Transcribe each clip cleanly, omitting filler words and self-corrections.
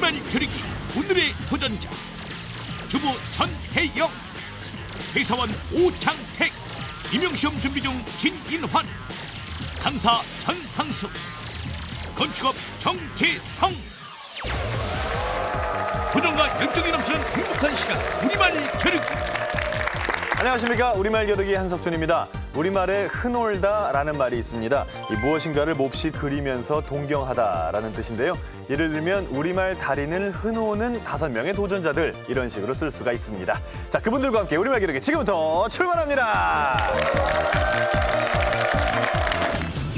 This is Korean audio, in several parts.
우리말 겨루기 오늘의 도전자 주부 전혜영, 회사원 오창택, 임용시험 준비 중 진인환, 강사 전상수, 건축업 정재성. 도전과 열정이 넘치는 행복한 시간 우리말 겨루기. 안녕하십니까. 우리말 겨루기 한석준입니다. 우리말에 흔홀다라는 말이 있습니다. 무엇인가를 몹시 그리면서 동경하다라는 뜻인데요. 예를 들면 우리말 달인을 흔호는 5명의 도전자들, 이런 식으로 쓸 수가 있습니다. 자, 그분들과 함께 우리말 겨루기 지금부터 출발합니다.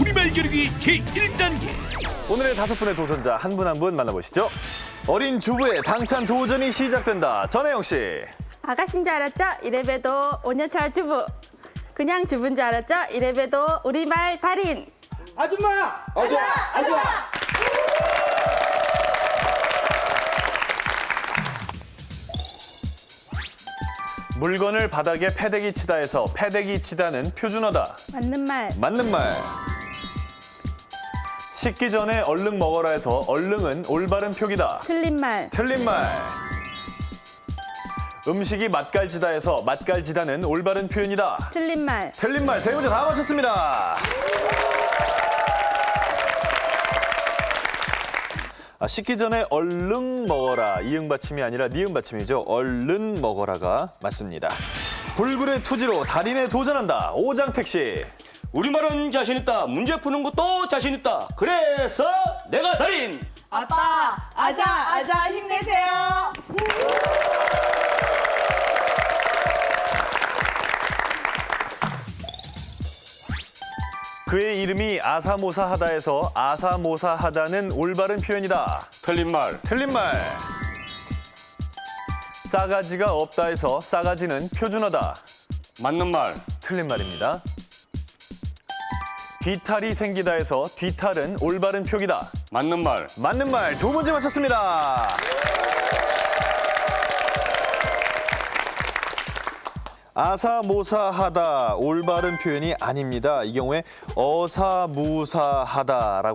우리말 겨루기 제1단계. 오늘의 5분의 도전자 한 분 한 분 만나보시죠. 어린 주부의 당찬 도전이 시작된다. 전혜영 씨. 아가씨인 줄 알았죠? 이래봬도 5년차 주부. 그냥 주부인 줄 알았죠? 이래봬도 우리말 달인. 아줌마! 아줌마! 물건을 바닥에 패대기 치다에서 패대기 치다는 표준어다. 맞는 말. 맞는 말. 식기 전에 얼른 먹어라 해서 얼른은 올바른 표기다. 틀린 말. 틀린 말. 음식이 맛깔지다 해서 맛깔지다는 올바른 표현이다. 틀린 말. 틀린 말. 세 문제 다 맞췄습니다. 식기 전에 얼른 먹어라. 이응 받침이 아니라 니응 받침이죠. 얼른 먹어라가 맞습니다. 불굴의 투지로 달인에 도전한다. 오장택 씨. 우리말은 자신 있다. 문제 푸는 것도 자신 있다. 그래서 내가 달인. 아빠, 아자, 힘내세요. 그의 이름이 아사모사하다에서 아사모사하다는 올바른 표현이다. 틀린 말. 틀린 말. 싸가지가 없다에서 싸가지는 표준어다. 맞는 말. 틀린 말입니다. 뒤탈이 생기다에서 뒤탈은 올바른 표기다. 맞는 말. 맞는 말. 2문제 맞췄습니다. 아사모사하다 올바른 표현이 아닙니다. 이 경우에 어사무사하다라고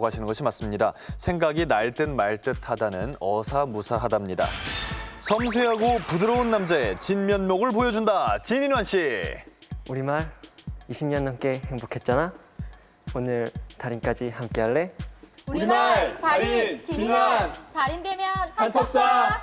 하시는 것이 맞습니다. 생각이 날 듯 말 듯 하다는 어사무사하답니다. 섬세하고 부드러운 남자의 진면목을 보여준다. 진인환 씨. 우리말 20년 넘게 행복했잖아. 오늘 달인까지 함께 할래? 우리말 달인 진인환 달인 되면 한턱사.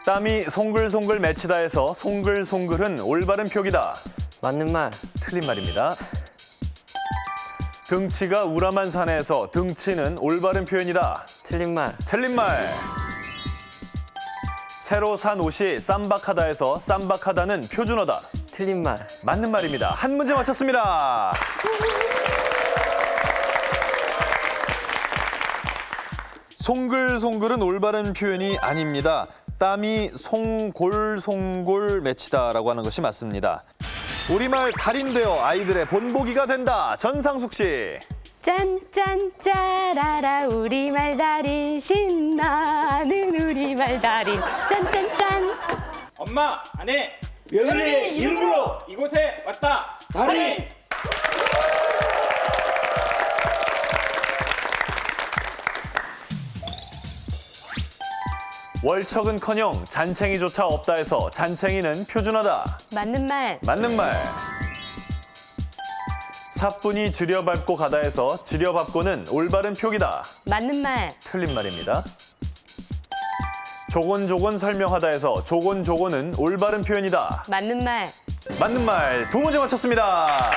땀이 송글송글 맺히다 해서 송글송글은 올바른 표기다. 맞는 말. 틀린 말입니다. 등치가 우람한 산에서 등치는 올바른 표현이다. 틀린 말. 틀린 말. 새로 산 옷이 쌈박하다에서 쌈박하다는 표준어다. 틀린 말. 맞는 말입니다. 한 문제 맞췄습니다. 송글송글은 올바른 표현이 아닙니다. 땀이 송골송골 맺히다라고 하는 것이 맞습니다. 우리말 달인 되어 아이들의 본보기가 된다. 전상숙 씨. 짠짠 짜라라 우리말 달인 신나는 우리말 달인. 짠짠짠. 엄마, 아내, 며느리 이름으로 이곳에 왔다. 달인. 월척은커녕 잔챙이조차 없다 해서 잔챙이는 표준어다. 맞는 말. 맞는 말. 사뿐히 들여밟고 가다 해서 들여밟고는 올바른 표기다. 맞는 말. 틀린 말입니다. 조곤조곤 설명하다 해서 조곤조곤은 올바른 표현이다. 맞는 말. 맞는 말. 2문제 맞췄습니다.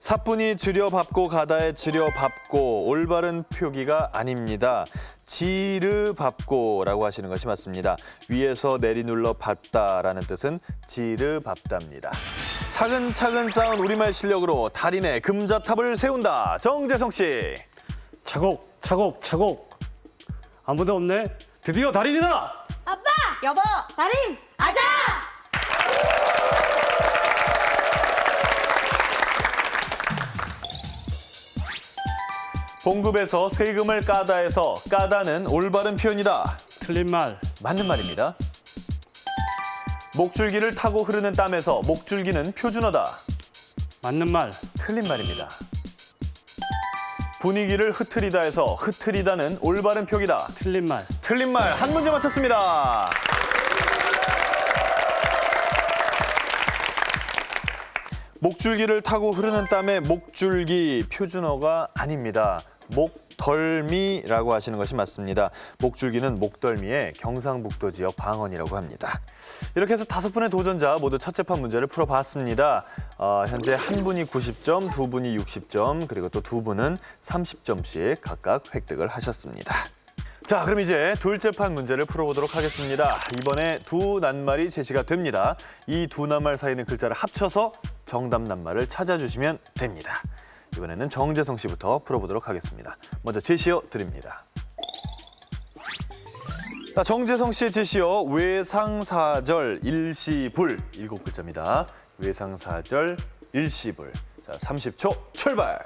사뿐히 들여밟고 가다에 들여밟고 올바른 표기가 아닙니다. 지르밟고라고 하시는 것이 맞습니다. 위에서 내리눌러 밟다라는 뜻은 지르밟다입니다. 차근차근 쌓은 우리말 실력으로 달인의 금자탑을 세운다. 정재성 씨. 차곡차곡 아무도 없네. 드디어 달인이다. 아빠, 여보, 달인, 아자. 봉급에서 세금을 까다 해서 까다는 올바른 표현이다. 틀린 말. 맞는 말입니다. 목줄기를 타고 흐르는 땀에서 목줄기는 표준어다. 맞는 말. 틀린 말입니다. 분위기를 흐트리다에서 흐트리다는 올바른 표기다. 틀린 말. 틀린 말 한 문제 맞췄습니다. 목줄기를 타고 흐르는 땀에 목줄기 표준어가 아닙니다. 목덜미라고 하시는 것이 맞습니다. 목줄기는 목덜미의 경상북도 지역 방언이라고 합니다. 이렇게 해서 5분의 도전자 모두 첫째 판 문제를 풀어봤습니다. 현재 한 분이 90점, 두 분이 60점, 그리고 또 두 분은 30점씩 각각 획득을 하셨습니다. 자, 그럼 이제 둘째 판 문제를 풀어보도록 하겠습니다. 이번에 두 낱말이 제시가 됩니다. 이 두 낱말 사이에 있는 글자를 합쳐서 정답 낱말을 찾아주시면 됩니다. 이번에는 정재성 씨부터 풀어보도록 하겠습니다. 먼저 제시어 드립니다. 자, 정재성 씨의 제시어 외상사절 일시불 7글자입니다. 외상사절 일시불. 자, 30초 출발.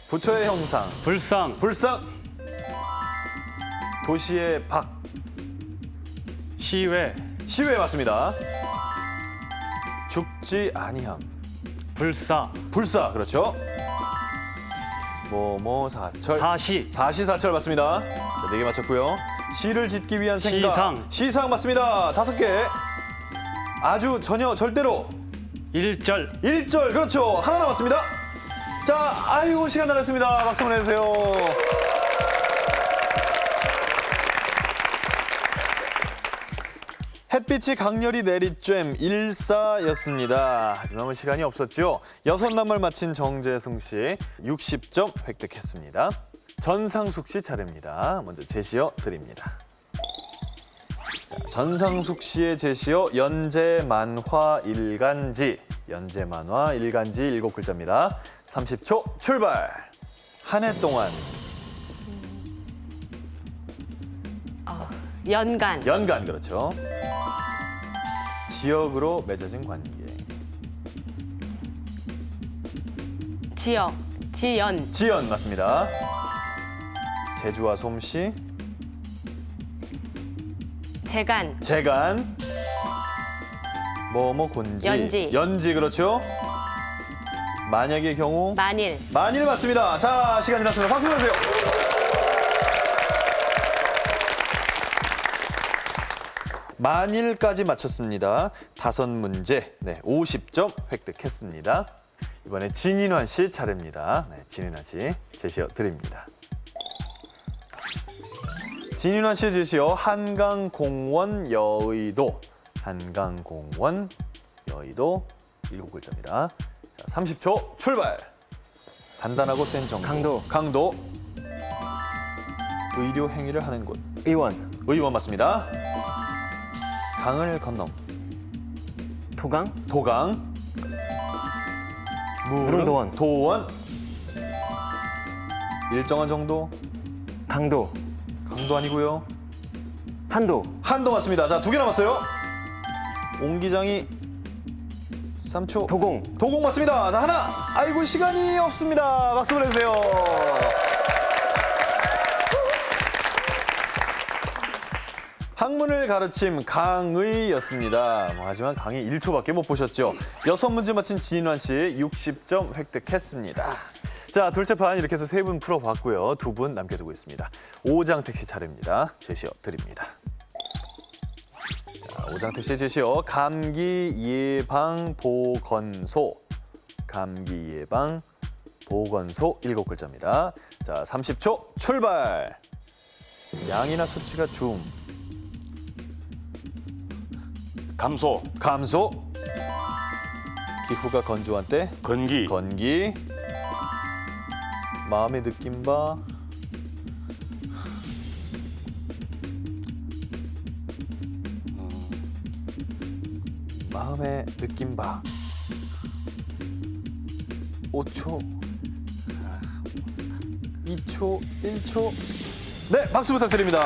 부처의 형상. 불상. 불상. 도시의 박. 시외. 시외 맞습니다. 죽지 아니함. 불사. 불사 그렇죠. 사철. 사시. 사시사철 맞습니다. 자, 4개 맞췄고요. 시를 짓기 위한 생각. 시상. 시상 맞습니다. 5개. 아주 전혀 절대로. 일절. 일절 그렇죠. 하나 남았습니다. 자, 아이고 시간 나눴습니다. 박수 보내주세요. 햇빛이 강렬히 내리쬐m 일사였습니다. 하지만 시간이 없었죠. 6낱말 맞힌 정재승 씨 60점 획득했습니다. 전상숙 씨 차례입니다. 먼저 제시어 드립니다. 자, 전상숙 씨의 제시어 연재만화 일간지. 연재만화 일간지 7글자입니다. 30초 출발. 한 해 동안. 연간. 연간 그렇죠. 지역으로 맺어진 관계. 지역. 지연. 지연 맞습니다. 제주와 솜씨. 재간. 재간. 곤지. 연지. 연지 그렇죠. 만약의 경우. 만일. 만일 맞습니다. 자, 시간이 났습니다. 박수 주세요. 만일까지 맞췄습니다. 5문제, 50점 획득했습니다. 이번에 진인환 씨 차례입니다. 진인환 씨 제시어 드립니다. 진인환 씨 제시어 한강공원 여의도. 한강공원 여의도 7글자입니다. 자, 30초 출발. 간단하고 센 정보. 강도. 강도. 의료 행위를 하는 곳. 의원. 의원 맞습니다. 강을 건너. 도강. 도강. 무릉도원. 도원. 일정한 정도. 강도. 강도 아니고요. 한도. 한도 맞습니다. 자, 2개 남았어요. 옹기장이 3초. 도공. 도공 맞습니다. 자, 하나. 아이고 시간이 없습니다. 박수 보내주세요. 학문을 가르침 강의였습니다. 하지만 강의 1초밖에 못 보셨죠. 6문제 맞힌 진인환 씨 60점 획득했습니다. 자, 둘째 판 이렇게 해서 3분 풀어봤고요. 2분 남겨두고 있습니다. 오장택 씨 차례입니다. 제시어 드립니다. 자, 오장택 씨 제시어 감기 예방 보건소. 감기 예방 보건소 7글자입니다. 자, 30초 출발. 양이나 수치가 줌. 감소. 감소. 기후가 건조한 때. 건기. 건기. 마음의 느낌 봐. 마음의 느낌 봐. 5초. 2초. 1초. 네, 박수 부탁드립니다.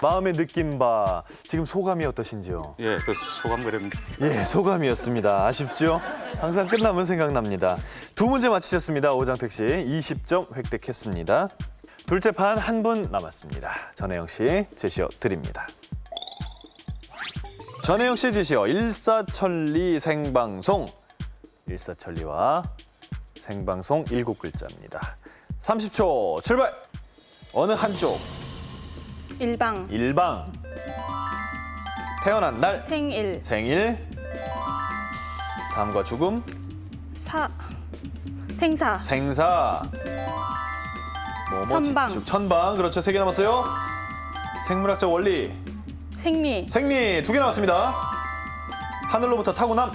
마음의 느낌 봐. 지금 소감이 어떠신지요? 예, 그 소감 그립니다. 예, 소감이었습니다. 아쉽죠? 항상 끝나면 생각납니다. 2문제 맞히셨습니다. 오장택 씨 20점 획득했습니다. 둘째 판 한 분 남았습니다. 전혜영 씨 제시어 드립니다. 전혜영 씨 제시어 일사천리 생방송. 일사천리와 생방송 7글자입니다. 30초 출발. 어느 한쪽? 일방, 일방. 태어난 날. 생일, 생일. 삶과 죽음. 생사, 생사. 천방. 집중. 천방. 그렇죠. 3개 남았어요. 생물학적 원리. 생리, 생리 2개 남았습니다. 하늘로부터 타고남.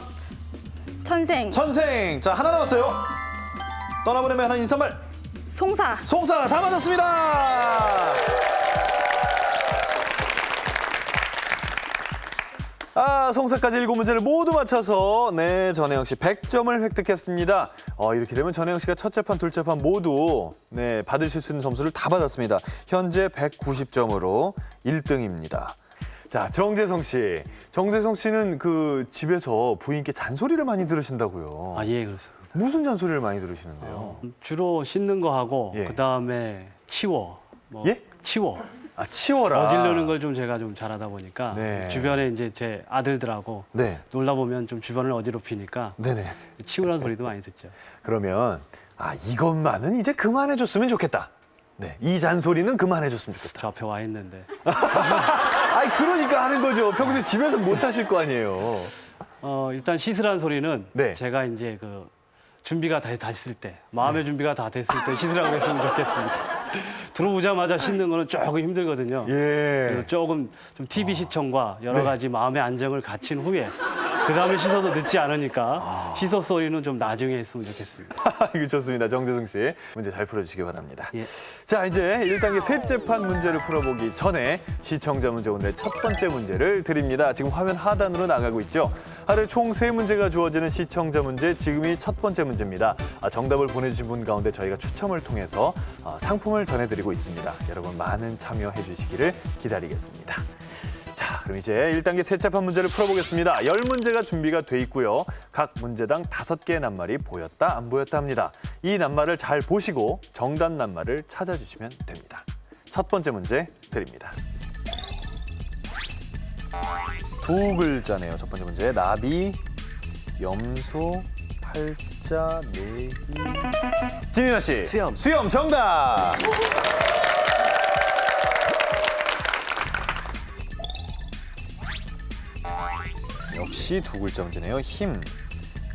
천생, 천생. 자, 하나 남았어요. 떠나보내면 하는 인사말. 송사, 송사 다 맞았습니다. 송사까지 7문제를 모두 맞춰서 네, 전혜영 씨 100점을 획득했습니다. 이렇게 되면 전혜영 씨가 첫째 판, 둘째 판 모두 네, 받으실 수 있는 점수를 다 받았습니다. 현재 190점으로 1등입니다. 자, 정재성 씨. 정재성 씨는 그 집에서 부인께 잔소리를 많이 들으신다고요. 아, 예, 그렇습니다. 무슨 잔소리를 많이 들으시는데요? 주로 씻는 거 하고 예. 그다음에 치워. 예? 치워. 치워라. 어지르는 걸 좀 제가 좀 잘하다 보니까 네. 주변에 이제 제 아들들하고 네. 놀다 보면 좀 주변을 어지럽히니까 네네. 치우라는 소리도 많이 듣죠. 그러면 이것만은 이제 그만해줬으면 좋겠다. 네, 이 잔소리는 그만해줬으면 좋겠다. 저 앞에 와 있는데. 그러니까 하는 거죠. 평소에 집에서 못 하실 거 아니에요. 일단 씻으라는 소리는 네. 제가 이제 그 준비가 다 됐을 때, 마음의 준비가 다 됐을 때 씻으라고 했으면 좋겠습니다. 들어오자마자 씻는 거는 조금 힘들거든요. 예. 그래서 조금 좀 TV 시청과 여러 가지 마음의 안정을 갖춘 후에 그다음에 씻어도 늦지 않으니까 씻어 소리는 좀 나중에 했으면 좋겠습니다. 이거 좋습니다. 정재승 씨. 문제 잘 풀어주시기 바랍니다. 예. 자, 이제 1단계 셋째 판 문제를 풀어보기 전에 시청자 문제 오늘의 첫 번째 문제를 드립니다. 지금 화면 하단으로 나가고 있죠. 하루에 총 3문제가 주어지는 시청자 문제, 지금이 첫 번째 문제입니다. 정답을 보내주신 분 가운데 저희가 추첨을 통해서 상품을 전해드리고 있습니다. 여러분 많은 참여해 주시기를 기다리겠습니다. 자, 그럼 이제 1단계 셋째 판 문제를 풀어보겠습니다. 10문제가 준비가 돼 있고요. 각 문제당 5개의 낱말이 보였다, 안 보였다 합니다. 이 낱말을 잘 보시고 정답 낱말을 찾아주시면 됩니다. 첫 번째 문제 드립니다. 2글자네요. 첫 번째 문제. 나비, 염소, 팔자, 내기. 진인아 씨. 수염. 수염 정답. 역시 2글자 문제네요. 힘,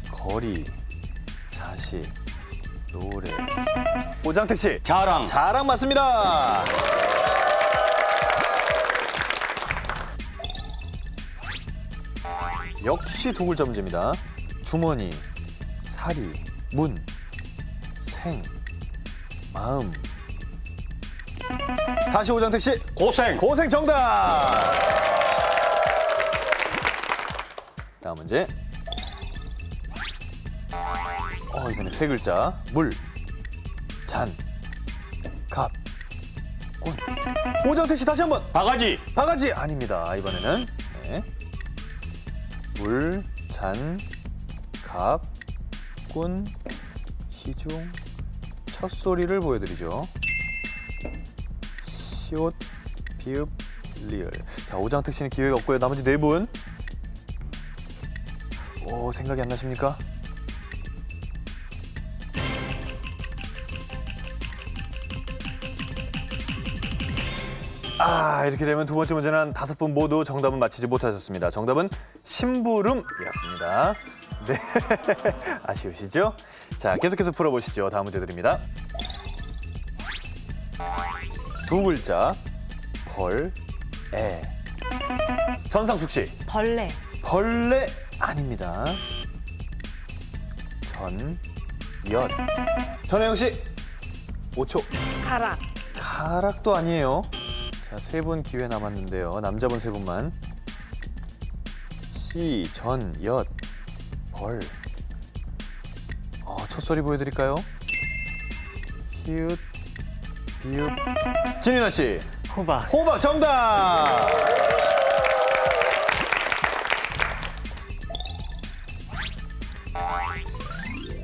거리, 자식, 노래. 오장택 씨. 자랑. 자랑 맞습니다. 역시 2글자 문제입니다. 주머니, 사리, 문, 생, 마음. 다시 오장택 씨. 고생. 고생 정답. 다음 문제. 이번에 3글자. 물, 잔, 갑, 꾼. 오정택 씨 다시 한번. 바가지. 바가지 아닙니다. 이번에는 네. 물, 잔, 갑, 꾼, 시중. 첫 소리를 보여드리죠. 시옷, 비읍, 리을. 자, 오장택 씨는 기회가 없고요. 나머지 4분. 생각이 안 나십니까? 이렇게 되면 두 번째 문제는 5분 모두 정답은 맞히지 못하셨습니다. 정답은 심부름이었습니다. 네, 아쉬우시죠? 자, 계속해서 풀어보시죠. 다음 문제 드립니다. 2글자, 벌, 애. 전상숙 씨. 벌레, 벌레 아닙니다. 연. 전혜영 씨. 5초. 가락, 가락도 아니에요. 자, 3분 기회 남았는데요. 남자분 3분만. 시, 전, 엿, 벌. 첫 소리 보여드릴까요? 히읗, 비읍. 진인아 씨. 호박. 호박 정답.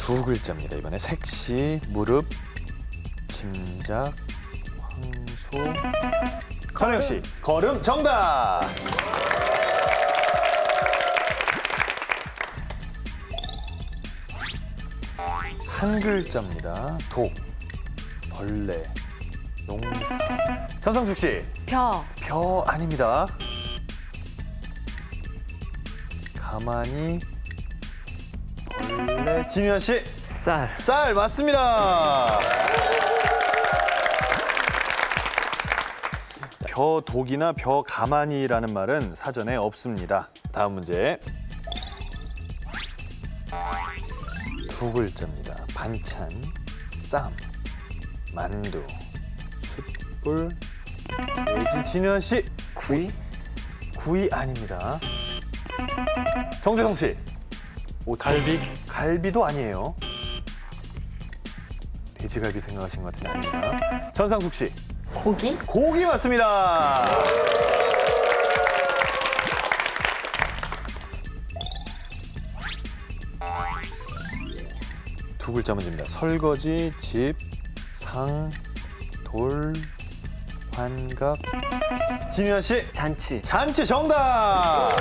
두 글자입니다. 이번에 색시, 무릎, 짐작, 전혜영 씨, 걸음 정답. 한 글자입니다. 독, 벌레, 농사. 전성숙 씨, 벼, 벼 아닙니다. 가만히 벌레. 진유한 씨, 쌀, 쌀 맞습니다. 벼 독이나 벼 가만히라는 말은 사전에 없습니다. 다음 문제. 두 글자입니다. 반찬, 쌈, 만두, 숯불, 돼지. 진현 씨, 구이, 구이 아닙니다. 정재성 씨, 갈비, 갈비도 아니에요. 돼지갈비 생각하신 것 같은데 아닙니다. 전상숙 씨, 고기, 고기 맞습니다. 두 글자 문제입니다. 설거지, 집, 상, 돌, 환갑. 진현 씨, 잔치, 잔치 정답.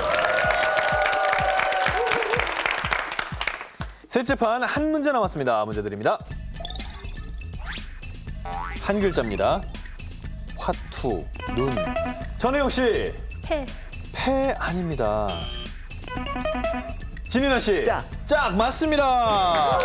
셋째 판 한 문제 남았습니다. 문제 드립니다. 한 글자입니다. 화투, 눈. 전혜영 씨, 패. 패 아닙니다. 진인아 씨, 짝. 짝 맞습니다.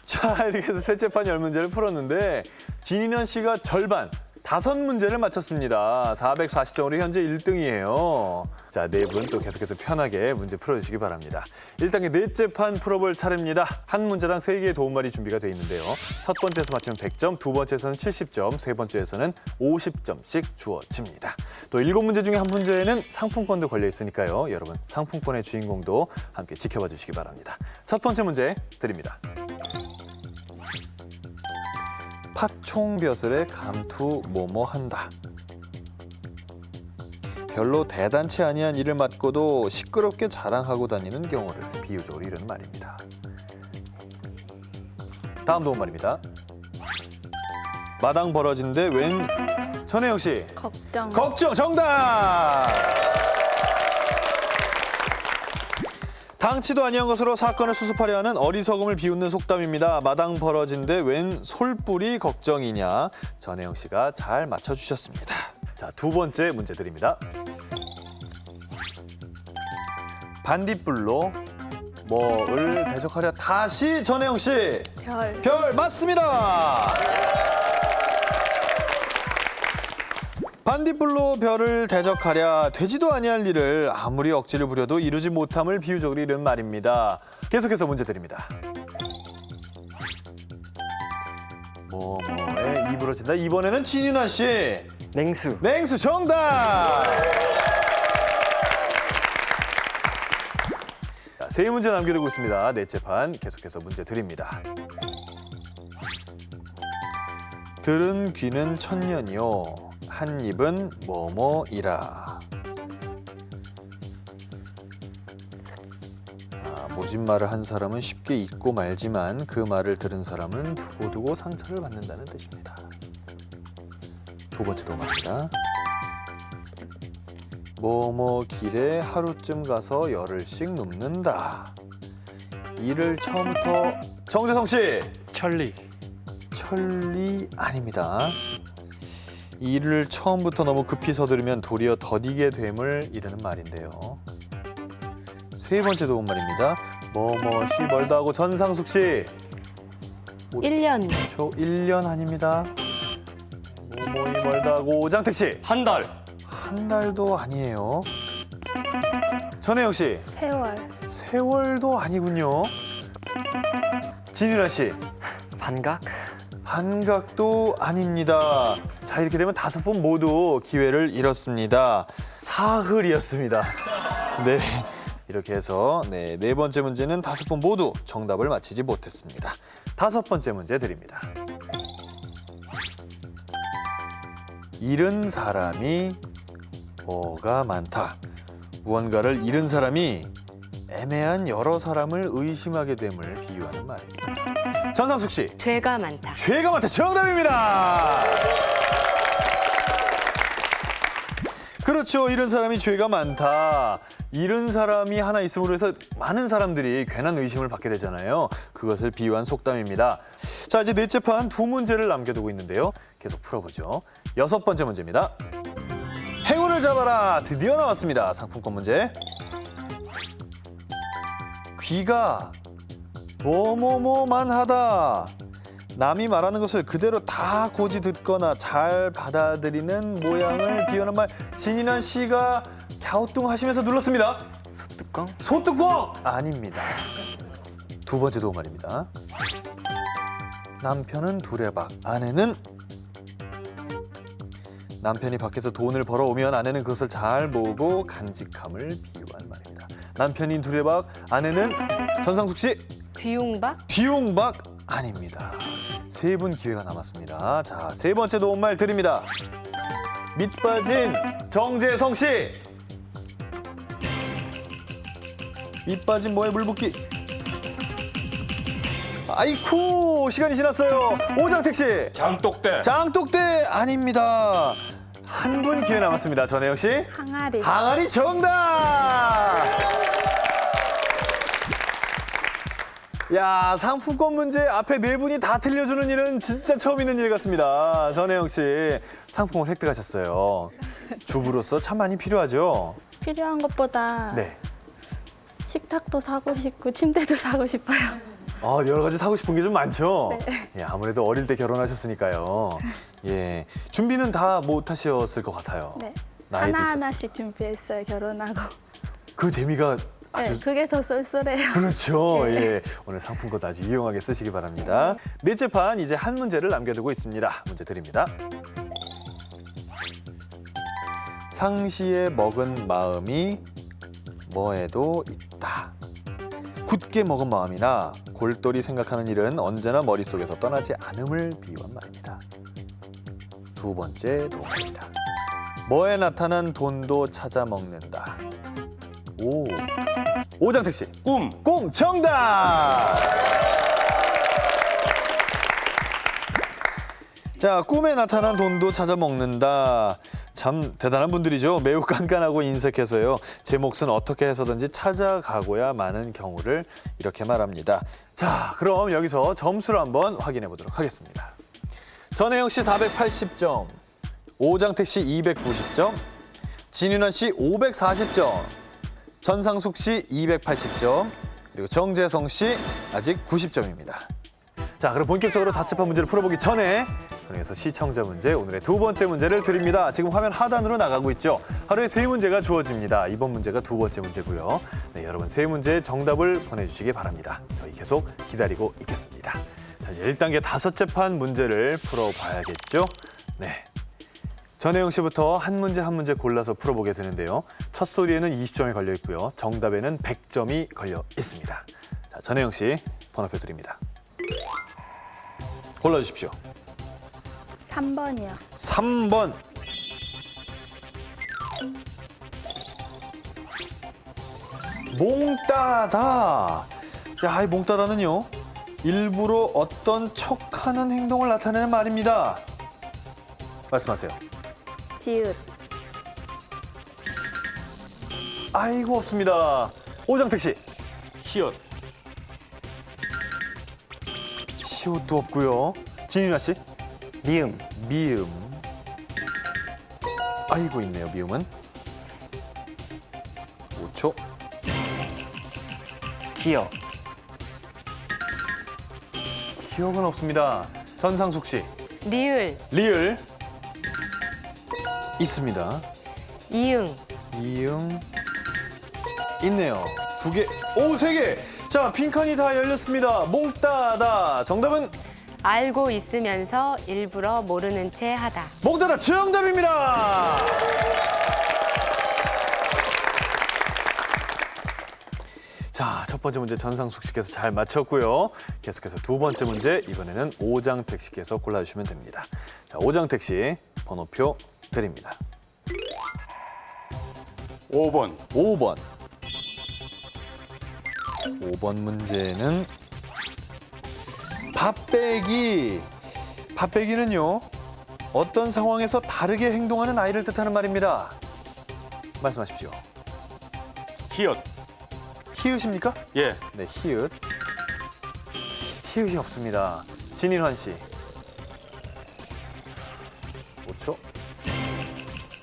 자, 이렇게 해서 셋째 판 10문제를 풀었는데 진인현 씨가 절반, 5문제를 맞췄습니다. 440점으로 현재 1등이에요. 자, 네 분 또 계속해서 편하게 문제 풀어주시기 바랍니다. 1단계 넷째 판 풀어볼 차례입니다. 한 문제당 3개의 도움말이 준비가 되어 있는데요. 첫 번째에서 맞추면 100점, 두 번째에서는 70점, 세 번째에서는 50점씩 주어집니다. 또 7문제 중에 한 문제에는 상품권도 걸려 있으니까요. 여러분, 상품권의 주인공도 함께 지켜봐 주시기 바랍니다. 첫 번째 문제 드립니다. 팥총벼슬에 감투 뭐뭐 한다. 별로 대단치 아니한 일을 맡고도 시끄럽게 자랑하고 다니는 경우를 비유적으로 이르는 말입니다. 다음 도움말입니다. 마당 벌어진데 웬. 전혜영 씨, 걱정. 걱정 정답. 당치도 아니한 것으로 사건을 수습하려 하는 어리석음을 비웃는 속담입니다. 마당 벌어진데 웬 솔뿔이 걱정이냐. 전혜영 씨가 잘 맞춰주셨습니다. 자, 두 번째 문제 드립니다. 반딧불로 뭐를 대적하려. 다시 전혜영 씨, 별. 별 맞습니다. 반딧불로 별을 대적하랴. 되지도 아니할 일을 아무리 억지를 부려도 이루지 못함을 비유적으로 이른 말입니다. 계속해서 문제 드립니다. 뭐뭐에 이부러진다. 이번에는 진윤아 씨, 냉수, 냉수 정답. 자, 3문제 남겨두고 있습니다. 넷째 판 계속해서 문제 드립니다. 들은 귀는 천년이요, 한 입은 뭐뭐이라. 모진 말을 한 사람은 쉽게 잊고 말지만 그 말을 들은 사람은 두고두고 상처를 받는다는 뜻입니다. 두 번째 도마입니다. 뭐뭐 길에 하루쯤 가서 열흘씩 눕는다. 이를 처음부터. 정재성 씨, 천리, 천리 아닙니다. 일을 처음부터 너무 급히 서두르면 도리어 더디게 됨을 이르는 말인데요. 세 번째 도움말입니다. 뭐뭐시 멀다 하고. 전상숙 씨, 1년, 1년 아닙니다. 뭐뭐이 멀다 하고. 오장택 씨, 한 달, 한 달도 아니에요. 전혜영 씨, 세월. 세월도 아니군요. 진유라 씨, 반각, 반각도 아닙니다. 자, 이렇게 되면 5분 모두 기회를 잃었습니다. 사흘이었습니다. 네, 이렇게 해서 네 번째 문제는 5분 모두 정답을 맞히지 못했습니다. 5번째 문제 드립니다. 잃은 사람이 뭐가 많다. 무언가를 잃은 사람이 애매한 여러 사람을 의심하게 됨을 비유하는 말입니다. 전상숙 씨. 죄가 많다. 죄가 많다. 정답입니다. 그렇죠. 잃은 사람이 죄가 많다. 잃은 사람이 하나 있음으로 해서 많은 사람들이 괜한 의심을 받게 되잖아요. 그것을 비유한 속담입니다. 자, 이제 넷째 판 두 문제를 남겨두고 있는데요. 계속 풀어보죠. 6번째 문제입니다. 행운을 잡아라. 드디어 나왔습니다. 상품권 문제. 귀가 뭐뭐뭐만 하다. 남이 말하는 것을 그대로 다 고지 듣거나 잘 받아들이는 모양을 비유하는 말. 진인한 씨가 갸우뚱하시면서 눌렀습니다. 소뚜껑? 소뚜껑! 아닙니다. 두 번째 도움말입니다. 남편은 두레박, 아내는 남편이 밖에서 돈을 벌어오면 아내는 그것을 잘 모으고 간직함을 비유한 말입니다. 남편인 두레박, 아내는 전상숙 씨. 뒤용박? 뒤용박 아닙니다. 세 분 기회가 남았습니다. 자, 세 번째 도움말 드립니다. 밑빠진 정재성 씨. 밑빠진 뭐에 물 붓기. 아이쿠, 시간이 지났어요. 오장택 씨. 장독대. 장독대 아닙니다. 한 분 기회 남았습니다. 전혜영 씨. 항아리. 항아리 정답! 야, 상품권 문제 앞에 네 분이 다 틀려주는 일은 진짜 처음 있는 일 같습니다. 전혜영 씨, 상품권 획득하셨어요. 주부로서 참 많이 필요하죠? 필요한 것보다 네. 식탁도 사고 싶고 침대도 사고 싶어요. 여러 가지 사고 싶은 게 좀 많죠? 네. 예, 아무래도 어릴 때 결혼하셨으니까요. 예, 준비는 다 못하셨을 것 같아요. 네. 나이 드셨어요. 하나하나씩 준비했어요, 결혼하고. 그 재미가 아주 네, 그게 더 쏠쏠해요. 그렇죠. 네. 예, 오늘 상품권 아주 유용하게 쓰시기 바랍니다. 넷째 판 이제 한 문제를 남겨두고 있습니다. 문제 드립니다. 상시에 먹은 마음이 뭐에도 있다. 굳게 먹은 마음이나 골똘히 생각하는 일은 언제나 머릿속에서 떠나지 않음을 비유한 말입니다. 두 번째 도움입니다. 뭐에 나타난 돈도 찾아 먹는다. 오, 오장택 씨. 꿈. 꿈 정답! 자, 꿈에 나타난 돈도 찾아 먹는다. 참 대단한 분들이죠. 매우 깐깐하고 인색해서요. 제 몫은 어떻게 해서든지 찾아가고야 마는 경우를 이렇게 말합니다. 자, 그럼 여기서 점수를 한번 확인해 보도록 하겠습니다. 전혜영 씨 480점, 오장택 씨 290점, 진윤환 씨 540점, 전상숙 씨 280점, 그리고 정재성 씨 아직 90점입니다. 자, 그럼 본격적으로 다스판 문제를 풀어보기 전에 그래서 시청자 문제, 오늘의 두 번째 문제를 드립니다. 지금 화면 하단으로 나가고 있죠. 하루에 3문제가 주어집니다. 이번 문제가 두 번째 문제고요. 네, 여러분 3문제의 정답을 보내주시기 바랍니다. 저희 계속 기다리고 있겠습니다. 자, 이제 1단계 다섯째 판 문제를 풀어봐야겠죠. 네. 전혜영 씨부터 한 문제 한 문제 골라서 풀어보게 되는데요. 첫 소리에는 20점이 걸려 있고요. 정답에는 100점이 걸려 있습니다. 자, 전혜영 씨 번호표 드립니다. 골라주십시오. 3번이요. 3번. 몽따다. 야, 이 몽따다는요. 일부러 어떤 척하는 행동을 나타내는 말입니다. 말씀하세요. 지읒. 아이고, 없습니다. 오장택 씨. 히읗. 시옷도 없고요. 진윤아 씨. 미음. 미음. 아이고, 있네요, 미음은. 5초. 기억. 기억은 없습니다. 전상숙 씨. 리을. 리을. 있습니다. 이응. 이응. 있네요. 2개. 오, 3개. 자, 빈칸이 다 열렸습니다. 몽따다. 정답은 알고 있으면서 일부러 모르는 채 하다. 몽따다 정답입니다. 자, 첫 번째 문제 전상숙 씨께서 잘 맞췄고요. 계속해서 두 번째 문제, 이번에는 오장택 씨께서 골라주시면 됩니다. 자, 오장택 씨 번호표 드립니다. 5번. 5번. 5번 문제는 밥빼기는요, 어떤 상황에서 다르게 행동하는 아이를 뜻하는 말입니다. 말씀하십시오. 히읗. 히읗입니까? 예. 네, 히읗. 히읗이 없습니다. 진인환 씨. 5초.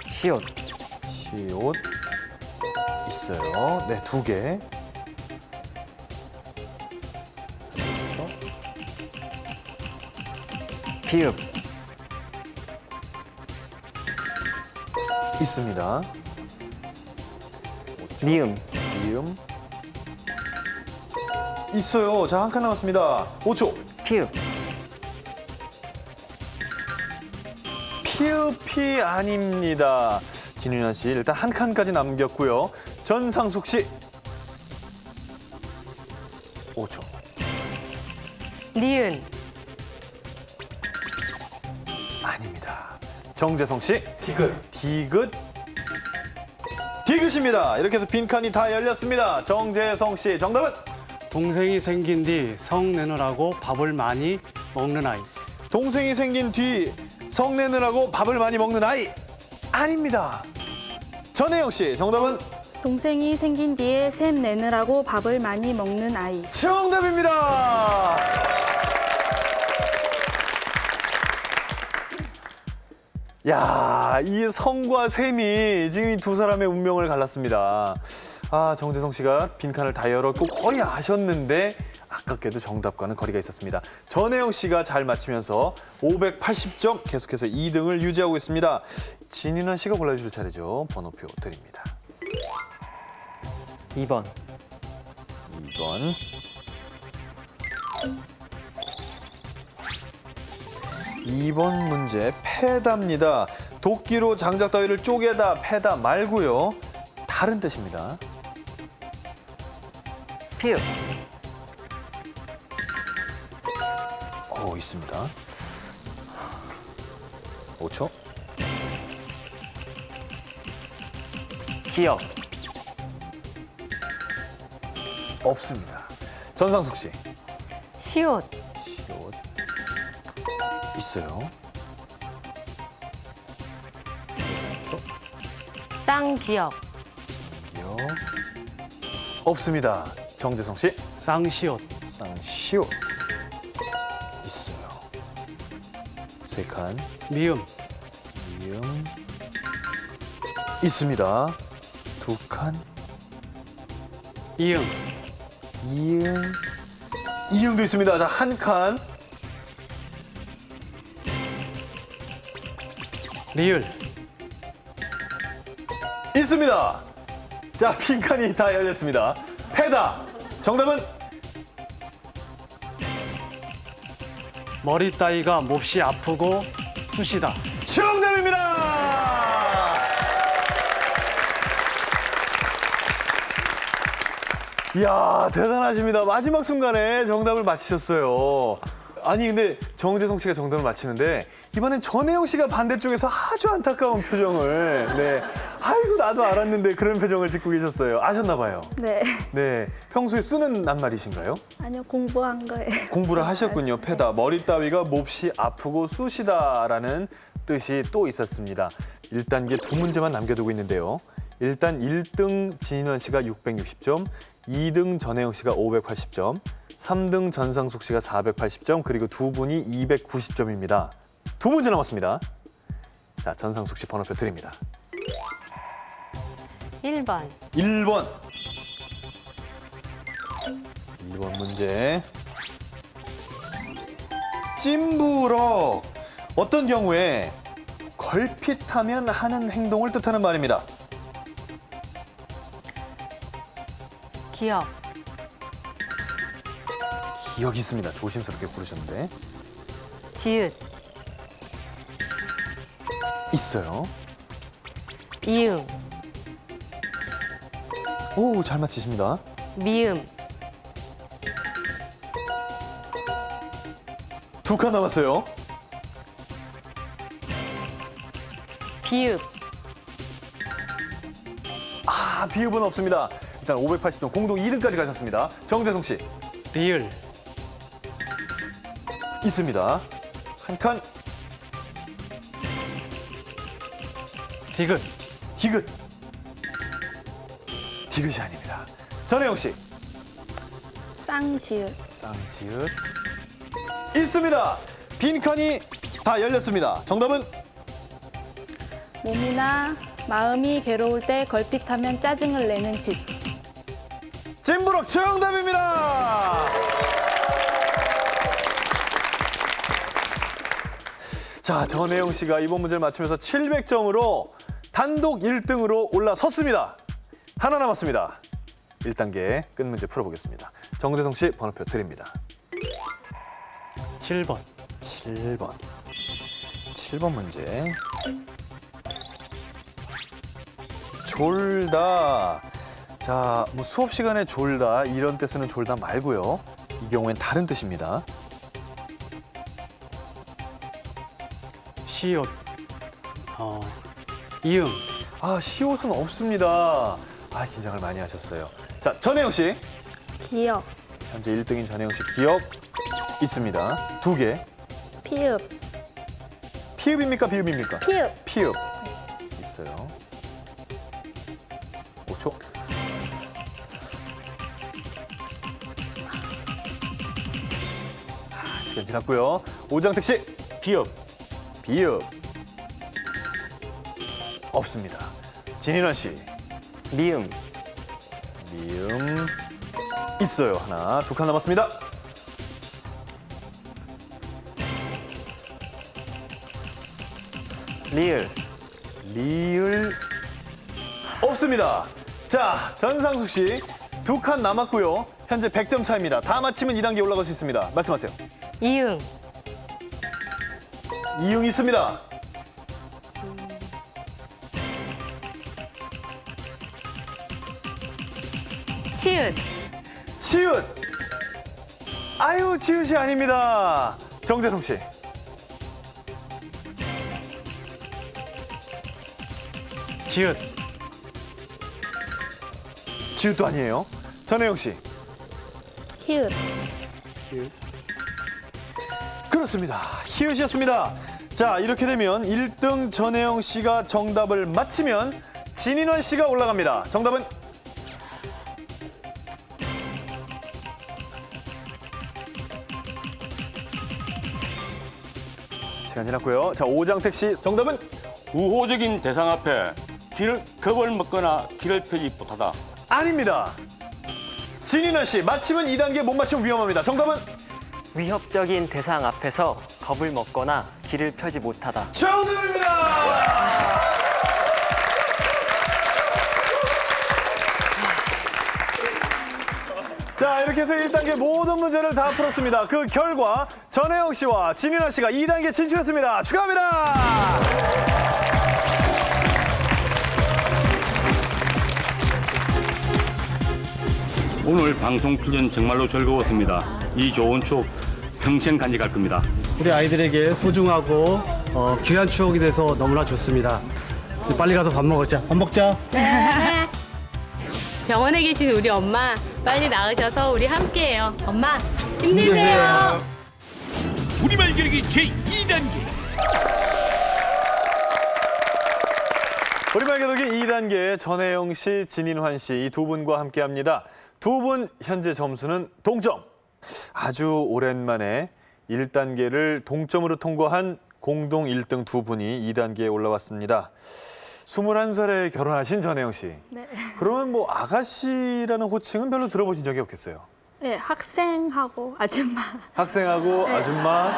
시옷. 시옷. 있어요. 네, 2개. 비읍. 있습니다. 미음. 미음. 있어요. 자, 한 칸 남았습니다. 5초. 피읍. 피읍이 아닙니다. 진윤아 씨, 일단 한 칸까지 남겼고요. 전상숙 씨. 5초. 니은. 아닙니다. 정재성 씨. 디귿. 디귿입니다. 이렇게 해서 빈칸이 다 열렸습니다. 정재성 씨, 정답은? 동생이 생긴 뒤 성 내느라고 밥을 많이 먹는 아이. 동생이 생긴 뒤 성내느라고 밥을 많이 먹는 아이. 아닙니다. 전혜영 씨, 정답은? 동생이 생긴 뒤에 샘 내느라고 밥을 많이 먹는 아이. 정답입니다. 야, 이 성과 샘이 지금 이 두 사람의 운명을 갈랐습니다. 아, 정재성 씨가 빈칸을 다 열었고 거의 아셨는데 아깝게도 정답과는 거리가 있었습니다. 전혜영 씨가 잘 맞추면서 580점 계속해서 2등을 유지하고 있습니다. 진인환 씨가 골라주실 차례죠. 번호표 드립니다. 2번. 2번. 2번 문제 패다입니다. 도끼로 장작 따위를 쪼개다 패다 말고요. 다른 뜻입니다. 피읍. 있습니다. 5초. 기억. 없습니다. 전상숙 씨. 시옷. 시옷. 있어요. 5초. 쌍기역. 기억. 없습니다. 정재성 씨. 쌍시옷. 쌍시옷. 있어요. 3칸. 미음. 미음. 있습니다. 2칸. 이응. 이응. 이응도 있습니다. 자, 1칸. 리을. 있습니다. 자, 빈칸이 다 열렸습니다. 패다. 정답은? 머리 따위가 몹시 아프고 쑤시다. 정답입니다. 이야, 대단하십니다. 마지막 순간에 정답을 맞히셨어요. 아니, 근데 정재성 씨가 정답을 맞히는데 이번엔 전혜영 씨가 반대쪽에서 아주 안타까운 표정을, 네, 아이고 나도 알았는데 그런 표정을 짓고 계셨어요. 아셨나 봐요. 네. 네, 평소에 쓰는 낱말이신가요? 아니요, 공부한 거예요. 공부를 하셨군요. 패다. 머리 따위가 몹시 아프고 쑤시다라는 뜻이 또 있었습니다. 1단계 2문제만 남겨두고 있는데요. 일단 1등 진인환 씨가 660점, 2등 전혜영 씨가 580점, 3등 전상숙 씨가 480점, 그리고 두 분이 290점입니다. 2문제 남았습니다. 자, 전상숙 씨 번호표 드립니다. 1번. 1번. 1번 문제. 찜부럭. 어떤 경우에 걸핏하면 하는 행동을 뜻하는 말입니다. 기역. 기억이 있습니다. 조심스럽게 고르셨는데. 지읒. 있어요. 이응. 오, 잘 맞히십니다. 미음. 2칸 남았어요. 비읍. 아, 비읍은 없습니다. 일단 580점 공동 2등까지 가셨습니다. 정재성 씨. 리을. 있습니다. 한 칸. 디귿. 디귿. 디귿이 아닙니다. 전혜영 씨. 쌍지읒. 쌍지읒. 있습니다. 빈칸이 다 열렸습니다. 정답은 몸이나 마음이 괴로울 때 걸핏하면 짜증을 내는 집. 찐부럭 정답입니다. 자, 전혜영 씨가 이번 문제를 맞추면서 700점으로 단독 1등으로 올라섰습니다. 하나 남았습니다. 1단계 끝 문제 풀어보겠습니다. 정재성 씨 번호표 드립니다. 7번. 7번. 7번 문제. 졸다. 자, 뭐 수업 시간에 졸다 이런 때 쓰는 졸다 말고요. 이 경우엔 다른 뜻입니다. 시옷. 이응. 아, 시옷은 없습니다. 아, 긴장을 많이 하셨어요. 자, 전혜영 씨. 기역. 현재 1등인 전혜영 씨 기억 있습니다. 2개. 피읍. 피읍입니까? 비읍입니까? 피읍. 피읍. 있어요. 5초. 시간 지났고요. 오장택 씨. 비읍. 비읍. 없습니다. 진인원 씨. 미음. 미음. 있어요. 하나, 2칸 남았습니다. 리을. 리을. 없습니다. 자, 전상숙 씨. 2칸 남았고요. 현재 100점 차입니다. 다 맞히면 2단계 올라갈 수 있습니다. 말씀하세요. 이응, 이응 있습니다. 치읓, 치읓. 아유, 치읓이 아닙니다. 정재성 씨. 지읒. 지읒도 아니에요. 전혜영 씨. 히읗. 그렇습니다. 히읗이었습니다. 자, 이렇게 되면 1등 전혜영 씨가 정답을 맞히면 진인원 씨가 올라갑니다. 정답은 시간 지났고요. 자, 오장택 씨 정답은 우호적인 대상 앞에 길을 겁을 먹거나 길을 펴지 못하다. 아닙니다. 진인원 씨 맞히면 2단계 못 맞히면 위험합니다. 정답은 위협적인 대상 앞에서 겁을 먹거나 길을 펴지 못하다. 정답입니다. 자, 이렇게 해서 1단계 모든 문제를 다 풀었습니다. 그 결과 전혜영 씨와 진인원 씨가 2단계 진출했습니다. 축하합니다. 오늘 방송 출연 정말로 즐거웠습니다. 이 좋은 추억 평생 간직할 겁니다. 우리 아이들에게 소중하고 귀한 추억이 돼서 너무나 좋습니다. 빨리 가서 밥 먹자. 밥 먹자. 병원에 계신 우리 엄마 빨리 나으셔서 우리 함께해요. 엄마 힘내세요. 우리말 겨루기 제2단계. 우리말 겨루기 2단계 전혜영 씨, 진인환 씨 이 두 분과 함께합니다. 두 분 현재 점수는 동점. 아주 오랜만에 1단계를 동점으로 통과한 공동 1등 두 분이 2단계에 올라왔습니다. 21살에 결혼하신 전혜영 씨. 네. 그러면 뭐 아가씨라는 호칭은 별로 들어보신 적이 없겠어요. 네, 학생하고 아줌마. 학생하고 네. 아줌마,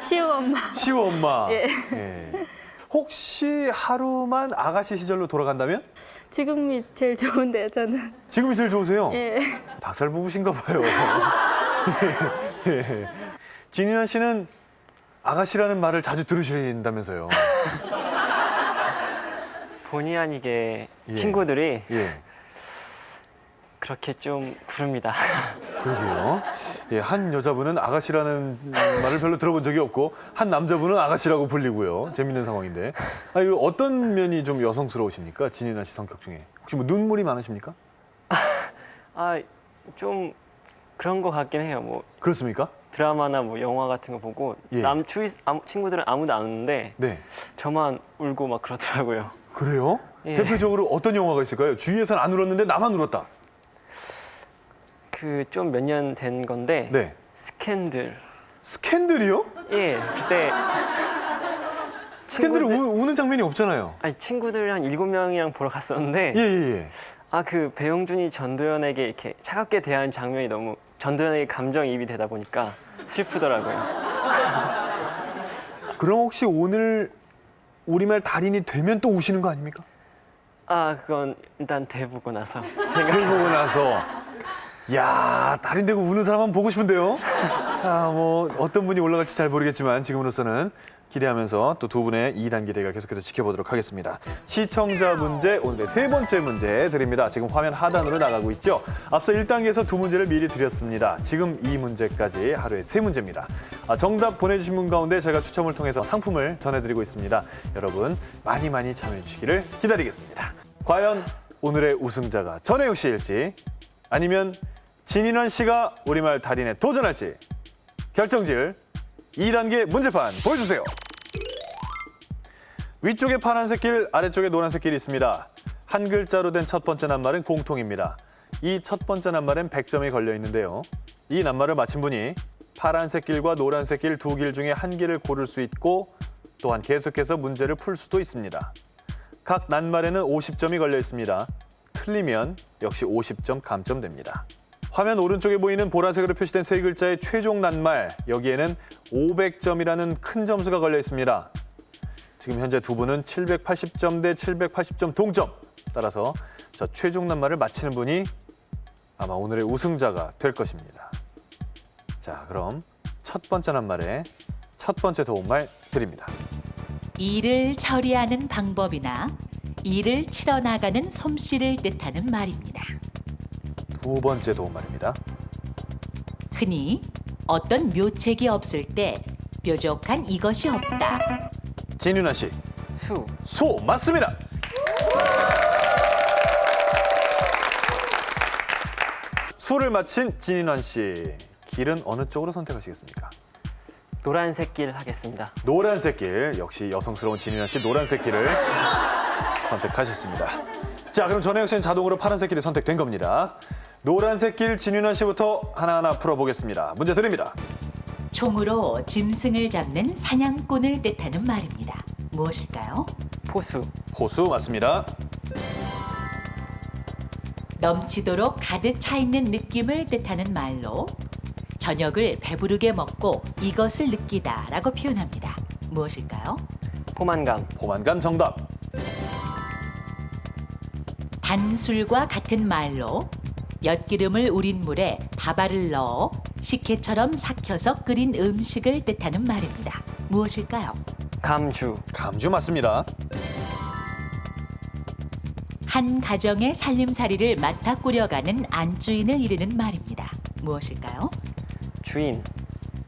시우 엄마. 시우 엄마. 예. 예. 혹시 하루만 아가씨 시절로 돌아간다면? 지금이 제일 좋은데요, 저는. 지금이 제일 좋으세요? 예. 닭살 부부신가 봐요. 예. 진인환 씨는 아가씨라는 말을 자주 들으신다면서요. 본의 아니게 예. 친구들이 예. 그렇게 좀 부릅니다. 그러게요. 예, 한 여자분은 아가씨라는 말을 별로 들어본 적이 없고 한 남자분은 아가씨라고 불리고요. 재밌는 상황인데. 아, 이거 어떤 면이 좀 여성스러우십니까? 진인환 씨 성격 중에. 혹시 뭐 눈물이 많으십니까? 아, 좀 그런 것 같긴 해요. 뭐 그렇습니까? 드라마나 뭐 영화 같은 거 보고 예. 친구들은 아무도 안 우는데 네. 저만 울고 막 그러더라고요. 그래요? 예. 대표적으로 어떤 영화가 있을까요? 주위에서는 안 울었는데 나만 울었다. 그 좀 몇 년 된 건데 네. 스캔들. 스캔들이요? 예, 그때 스캔들은 우는 장면이 없잖아요. 아니 친구들 한 7명이랑 보러 갔었는데 예, 예, 예. 아 그 배용준이 전도연에게 이렇게 차갑게 대하는 장면이 너무 전도연에게 감정이입이 되다 보니까 슬프더라고요. 그럼 혹시 오늘 우리말 달인이 되면 또 우시는 거 아닙니까? 아 그건 일단 대보고 나서 잘 보고 나서. 야, 달인 되고 우는 사람 한번 보고 싶은데요. 자, 뭐 어떤 분이 올라갈지 잘 모르겠지만 지금으로서는 기대하면서 또 두 분의 2단계 대결 계속해서 지켜보도록 하겠습니다. 시청자 문제, 오늘의 3번째 문제 드립니다. 지금 화면 하단으로 나가고 있죠. 앞서 1단계에서 2문제를 미리 드렸습니다. 지금 2문제까지 하루에 3문제입니다. 정답 보내주신 분 가운데 저희가 추첨을 통해서 상품을 전해드리고 있습니다. 여러분 많이 많이 참여해 주시기를 기다리겠습니다. 과연 오늘의 우승자가 전혜영 씨일지 아니면 진인환 씨가 우리말 달인에 도전할지 결정지을 2단계 문제판 보여주세요. 위쪽에 파란색 길, 아래쪽에 노란색 길이 있습니다. 한 글자로 된 첫 번째 낱말은 공통입니다. 이 첫 번째 낱말엔 100점이 걸려 있는데요. 이 낱말을 맞힌 분이 파란색 길과 노란색 길 두 길 중에 한 길을 고를 수 있고 또한 계속해서 문제를 풀 수도 있습니다. 각 낱말에는 50점이 걸려 있습니다. 틀리면 역시 50점 감점됩니다. 화면 오른쪽에 보이는 보라색으로 표시된 세 글자의 최종 낱말, 여기에는 500점이라는 큰 점수가 걸려 있습니다. 지금 현재 두 분은 780점 대 780점 동점. 따라서 저 최종 낱말을 맞히는 분이 아마 오늘의 우승자가 될 것입니다. 자, 그럼 첫 번째 낱말에 첫 번째 도움말 드립니다. 일을 처리하는 방법이나 일을 치러나가는 솜씨를 뜻하는 말입니다. 두 번째 도움말입니다. 흔히 어떤 묘책이 없을 때 뾰족한 이것이 없다. 진윤아 씨. 수. 수 맞습니다. 수를 맞힌 진인환 씨. 길은 어느 쪽으로 선택하시겠습니까? 노란색 길 하겠습니다. 노란색 길. 역시 여성스러운 진인환 씨 노란색 길을 선택하셨습니다. 자, 그럼 전혜영 씨는 자동으로 파란색 길이 선택된 겁니다. 노란색 길 진윤환 씨부터 하나하나 풀어보겠습니다. 문제 드립니다. 총으로 짐승을 잡는 사냥꾼을 뜻하는 말입니다. 무엇일까요? 포수. 포수 맞습니다. 넘치도록 가득 차 있는 느낌을 뜻하는 말로 저녁을 배부르게 먹고 이것을 느끼다라고 표현합니다. 무엇일까요? 포만감. 포만감 정답. 단술과 같은 말로 엿기름을 우린 물에 다발을 넣어 식혜처럼 삭혀서 끓인 음식을 뜻하는 말입니다. 무엇일까요? 감주. 감주 맞습니다. 한 가정의 살림살이를 맡아 꾸려가는 안주인을 이르는 말입니다. 무엇일까요? 주인.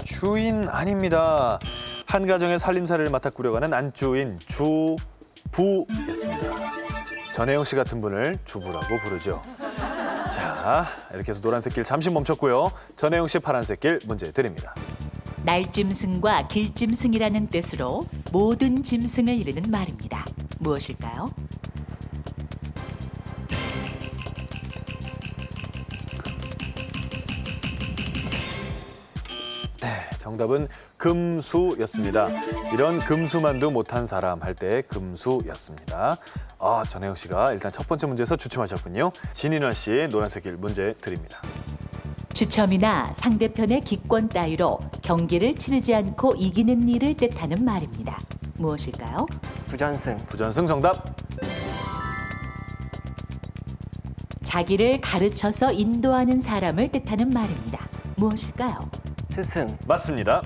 주인 아닙니다. 한 가정의 살림살이를 맡아 꾸려가는 안주인 주부였습니다. 전혜영 씨 같은 분을 주부라고 부르죠. 자, 이렇게 해서 노란색 길 잠시 멈췄고요. 전혜영 씨 파란색 길 문제 드립니다. 날짐승과 길짐승이라는 뜻으로 모든 짐승을 이르는 말입니다. 무엇일까요? 정답은 금수였습니다. 이런 금수만도 못한 사람 할 때 금수였습니다. 전혜영 씨가 일단 첫 번째 문제에서 주춤하셨군요. 진인환 씨 노란색 길 문제 드립니다. 추첨이나 상대편의 기권 따위로 경기를 치르지 않고 이기는 일을 뜻하는 말입니다. 무엇일까요? 부전승. 부전승 정답. 자기를 가르쳐서 인도하는 사람을 뜻하는 말입니다. 무엇일까요? 스승. 맞습니다.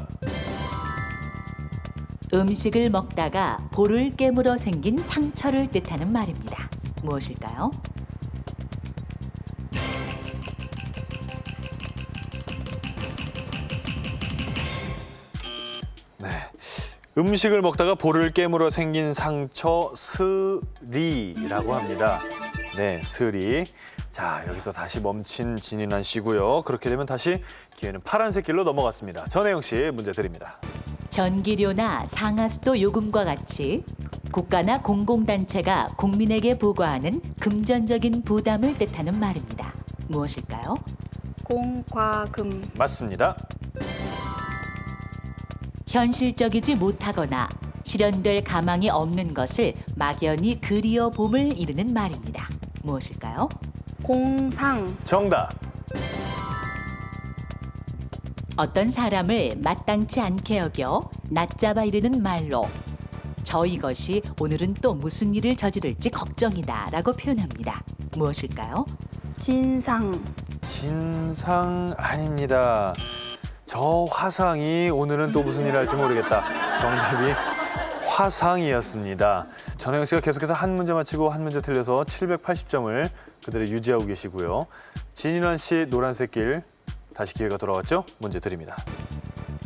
음식을 먹다가 볼을 깨물어 생긴 상처를 뜻하는 말입니다. 무엇일까요? 네, 음식을 먹다가 볼을 깨물어 생긴 상처 스리라고 합니다. 네, 스리. 자, 여기서 다시 멈춘 진인환 씨고요. 그렇게 되면 다시 기회는 파란색 길로 넘어갔습니다. 전혜영 씨 문제 드립니다. 전기료나 상하수도 요금과 같이 국가나 공공단체가 국민에게 부과하는 금전적인 부담을 뜻하는 말입니다. 무엇일까요? 공과금. 맞습니다. 현실적이지 못하거나 실현될 가망이 없는 것을 막연히 그리어 봄을 이르는 말입니다. 무엇일까요? 공상. 정답. 어떤 사람을 마땅치 않게 여겨 낮잡아 이르는 말로 저 이것이 오늘은 또 무슨 일을 저지를지 걱정이다 라고 표현합니다. 무엇일까요? 진상. 진상 아닙니다. 저 화상이 오늘은 또 무슨 일을 할지 모르겠다. 정답이 화상이었습니다. 전혜영 씨가 계속해서 한 문제 맞히고 한 문제 틀려서 780점을 그대로 유지하고 계시고요. 진인환 씨 노란색 길 다시 기회가 돌아왔죠? 문제 드립니다.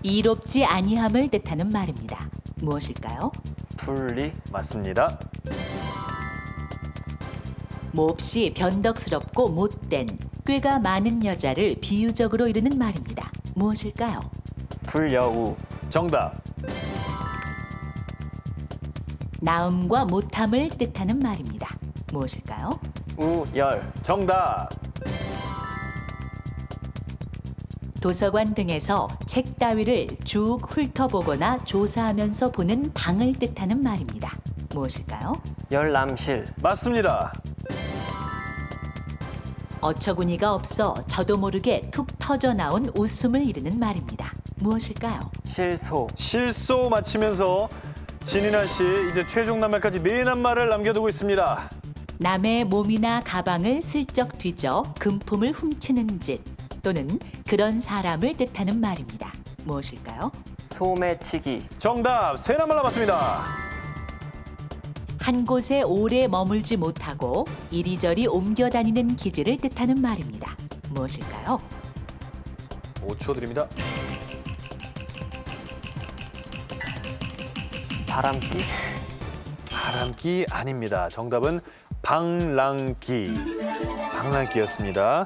이롭지 아니함을 뜻하는 말입니다. 무엇일까요? 분리. 맞습니다. 몹시 변덕스럽고 못된 꾀가 많은 여자를 비유적으로 이르는 말입니다. 무엇일까요? 불여우. 정답. 나음과 못함을 뜻하는 말입니다. 무엇일까요? 우열. 정답. 도서관 등에서 책 따위를 쭉 훑어보거나 조사하면서 보는 방을 뜻하는 말입니다. 무엇일까요? 열람실. 맞습니다. 어처구니가 없어 저도 모르게 툭 터져 나온 웃음을 이르는 말입니다. 무엇일까요? 실소. 실소 맞히면서 진인환 씨 이제 최종 낱말까지 4낱말을 남겨두고 있습니다. 남의 몸이나 가방을 슬쩍 뒤져 금품을 훔치는 짓 또는 그런 사람을 뜻하는 말입니다. 무엇일까요? 소매치기. 정답. 3낱말 남았습니다. 한 곳에 오래 머물지 못하고 이리저리 옮겨 다니는 기질을 뜻하는 말입니다. 무엇일까요? 5초 드립니다. 바람기. 바람기 아닙니다. 정답은 방랑기. 방랑기였습니다.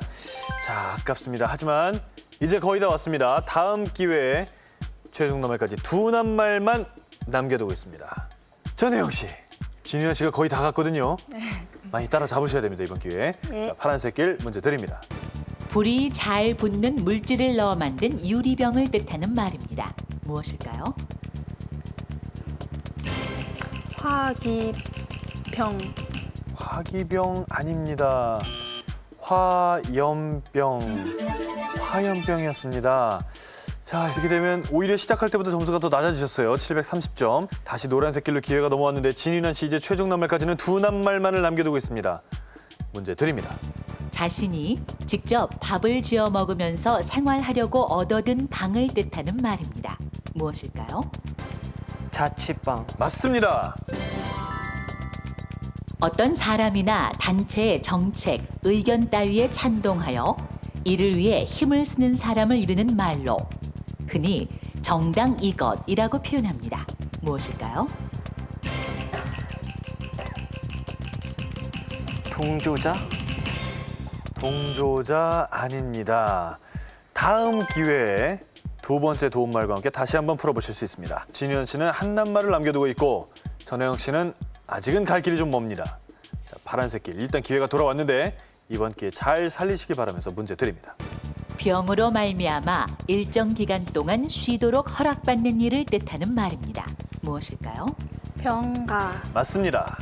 자, 아깝습니다. 하지만 이제 거의 다 왔습니다. 다음 기회에 최종 낱말까지 2낱말만 남겨두고 있습니다. 전혜영 씨, 진인환 씨가 거의 다 갔거든요. 많이 따라잡으셔야 됩니다, 이번 기회에. 자, 파란색 길 문제 드립니다. 불이 잘 붙는 물질을 넣어 만든 유리병을 뜻하는 말입니다. 무엇일까요? 화기병. 화기병 아닙니다. 화염병. 화염병이었습니다. 자, 이렇게 되면 오히려 시작할 때보다 점수가 더 낮아지셨어요. 730점. 다시 노란색 길로 기회가 넘어왔는데 진인환 씨 이제 최종 낱말까지는 2낱말만을 남겨두고 있습니다. 문제 드립니다. 자신이 직접 밥을 지어 먹으면서 생활하려고 얻어든 방을 뜻하는 말입니다. 무엇일까요? 자취방. 맞습니다. 어떤 사람이나 단체의 정책, 의견 따위에 찬동하여 이를 위해 힘을 쓰는 사람을 이르는 말로 흔히 정당 이것이라고 표현합니다. 무엇일까요? 동조자. 동조자 아닙니다. 다음 기회에 2번째 도움말과 함께 다시 한번 풀어보실 수 있습니다. 진인환 씨는 한 낱말을 남겨두고 있고 전혜영 씨는 아직은 갈 길이 좀 멉니다. 자, 파란색 길 일단 기회가 돌아왔는데 이번 기회 잘 살리시기 바라면서 문제 드립니다. 병으로 말미암아 일정 기간 동안 쉬도록 허락받는 일을 뜻하는 말입니다. 무엇일까요? 병가. 맞습니다.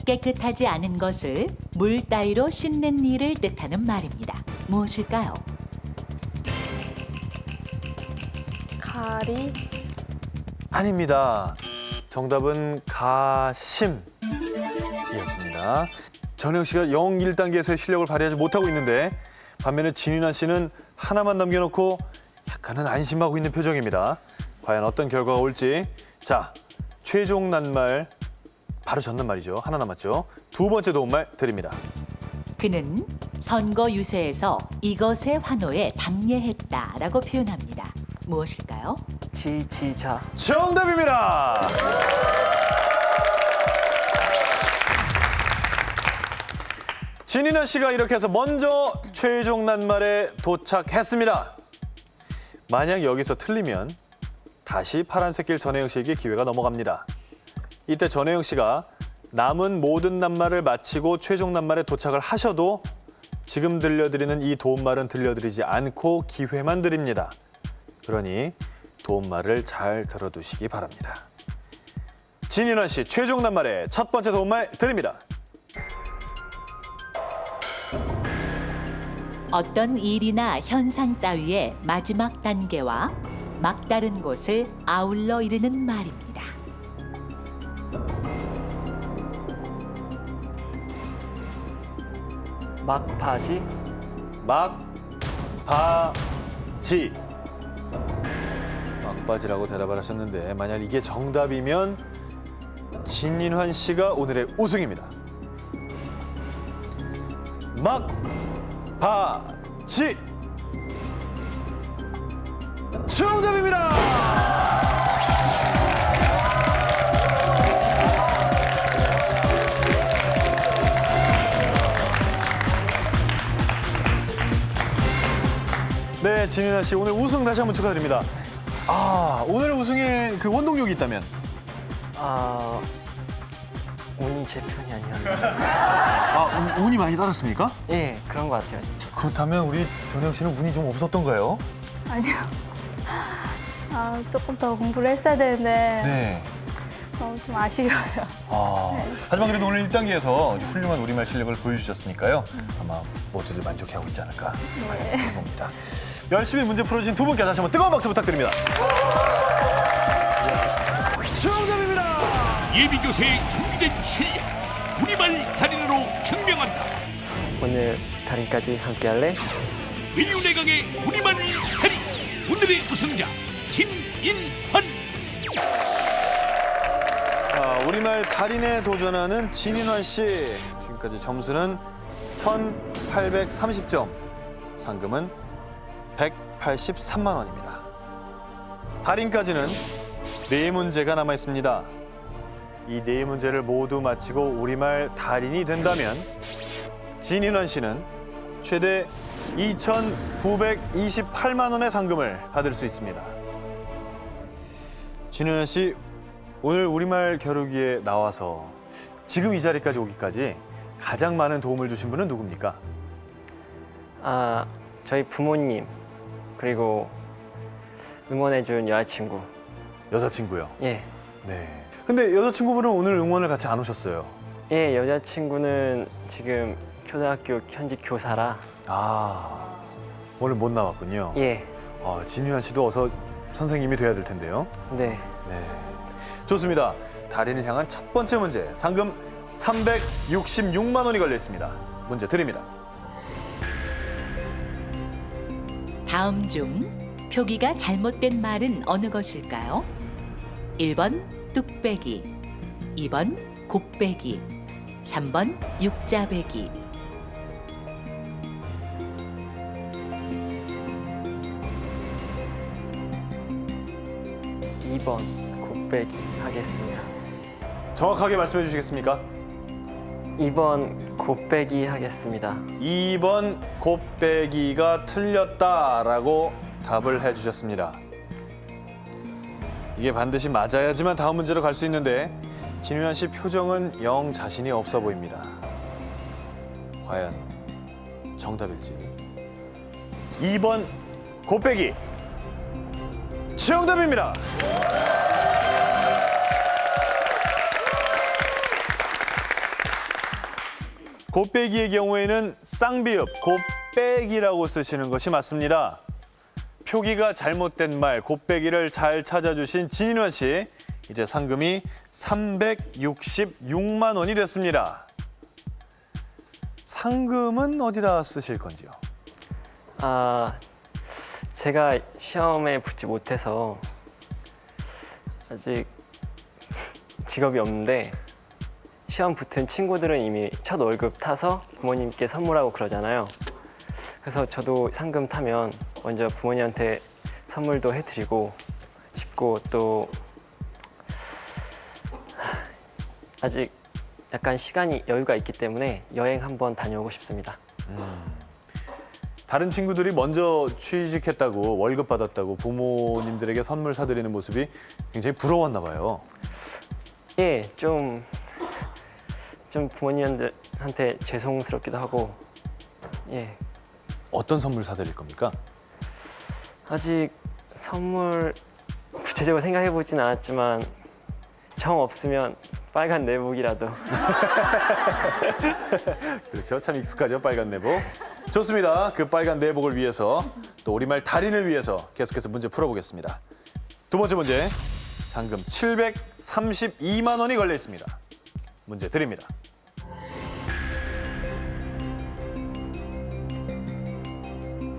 깨끗하지 않은 것을 물 따위로 씻는 일을 뜻하는 말입니다. 무엇일까요? 가리. 아닙니다. 정답은 가심이었습니다. 전혜영 씨가 0, 1단계에서의 실력을 발휘하지 못하고 있는데 반면에 진인환 씨는 하나만 남겨놓고 약간은 안심하고 있는 표정입니다. 과연 어떤 결과가 올지. 자, 최종 낱말 바로 전낱말이죠. 하나 남았죠. 2번째 도움말 드립니다. 그는 선거 유세에서 이것의 환호에 담례했다라고 표현합니다. 무엇일까요? 지지자. 정답입니다. 진인아 씨가 이렇게 해서 먼저 최종 낱말에 도착했습니다. 만약 여기서 틀리면 다시 파란색 길 전혜영 씨에게 기회가 넘어갑니다. 이때 전혜영 씨가 남은 모든 낱말을 마치고 최종 낱말에 도착을 하셔도 지금 들려드리는 이 도움말은 들려드리지 않고 기회만 드립니다. 그러니 도움말을 잘 들어두시기 바랍니다. 진인환 씨 최종 낱말의 첫 번째 도움말 드립니다. 어떤 일이나 현상 따위의 마지막 단계와 막다른 곳을 아울러 이르는 말입니다. 막바지? 막바지. 막바지라고 대답을 하셨는데 만약 이게 정답이면 진인환 씨가 오늘의 우승입니다. 막바지. 정답입니다. 네, 진인아 씨 오늘 우승 다시 한번 축하드립니다. 아, 오늘 우승에 그 원동력이 있다면? 운이 제 편이 아니었나. 아, 운이 많이 따랐습니까? 예, 그런 것 같아요. 그렇다면 우리 전혜영 씨는 운이 좀 없었던가요? 아니요. 조금 더 공부를 했어야 되는데 네. 너무 좀 아쉬워요. 하지만 그래도 오늘 1단계에서 훌륭한 우리말 실력을 보여주셨으니까요. 아마 모두들 만족해하고 있지 않을까 생각해 봅니다. 열심히 문제 풀어주신 두 분께 다시 한번 뜨거운 박수 부탁드립니다. 정답입니다. 예비교사의 준비된 실력 우리말 달인으로 증명한다. 오늘 달인까지 함께할래? 외유내강의 우리말 달인 오늘의 우승자 진인환. 우리말 달인에 도전하는 진인환 씨. 지금까지 점수는 1,830점. 상금은 183만 원입니다. 달인까지는 4문제가 남아 있습니다. 이 4문제를 모두 마치고 우리말 달인이 된다면 진인환 씨는 최대 2,928만 원의 상금을 받을 수 있습니다. 진인환 씨, 오늘 우리말 겨루기에 나와서 지금 이 자리까지 오기까지 가장 많은 도움을 주신 분은 누굽니까? 저희 부모님 그리고 응원해준 여자친구. 여자친구요? 예. 네. 근데 여자친구분은 오늘 응원을 같이 안 오셨어요? 예, 여자친구는 지금 초등학교 현직 교사라. 오늘 못 나왔군요. 예. 진윤환 씨도 어서 선생님이 돼야 될 텐데요. 네. 네. 좋습니다. 달인을 향한 첫 번째 문제. 상금 366만 원이 걸려 있습니다. 문제 드립니다. 다음 중 표기가 잘못된 말은 어느 것일까요? 1번 뚝배기, 2번 곱배기, 3번 육자배기. (2번) 곱배기 하겠습니다. 정확하게 말씀해 주시겠습니까? 2번 곱배기 하겠습니다. 2번 곱배기가 틀렸다라고 답을 해주셨습니다. 이게 반드시 맞아야지만 다음 문제로 갈 수 있는데 진윤환 씨 표정은 영 자신이 없어 보입니다. 과연 정답일지. 2번 곱배기 정답입니다. 곱배기의 경우에는 쌍비읍 곱배기라고 쓰시는 것이 맞습니다. 표기가 잘못된 말 곱배기를 잘 찾아주신 진인환 씨, 이제 상금이 366만 원이 됐습니다. 상금은 어디다 쓰실 건지요? 제가 시험에 붙지 못해서 아직 직업이 없는데 시험 붙은 친구들은 이미 첫 월급 타서 부모님께 선물하고 그러잖아요. 그래서 저도 상금 타면 먼저 부모님한테 선물도 해드리고 싶고 또 아직 약간 시간이 여유가 있기 때문에 여행 한번 다녀오고 싶습니다. 다른 친구들이 먼저 취직했다고 월급 받았다고 부모님들에게 선물 사드리는 모습이 굉장히 부러웠나 봐요. 예, 좀 부모님들한테 죄송스럽기도 하고, 예, 어떤 선물 사드릴 겁니까? 아직 선물 구체적으로 생각해 보진 않았지만 정 없으면 빨간 내복이라도. 그렇죠. 참 익숙하죠. 빨간 내복. 좋습니다. 그 빨간 내복을 위해서 또 우리말 달인을 위해서 계속해서 문제 풀어보겠습니다. 두 번째 문제. 상금 732만 원이 걸려 있습니다. 문제 드립니다.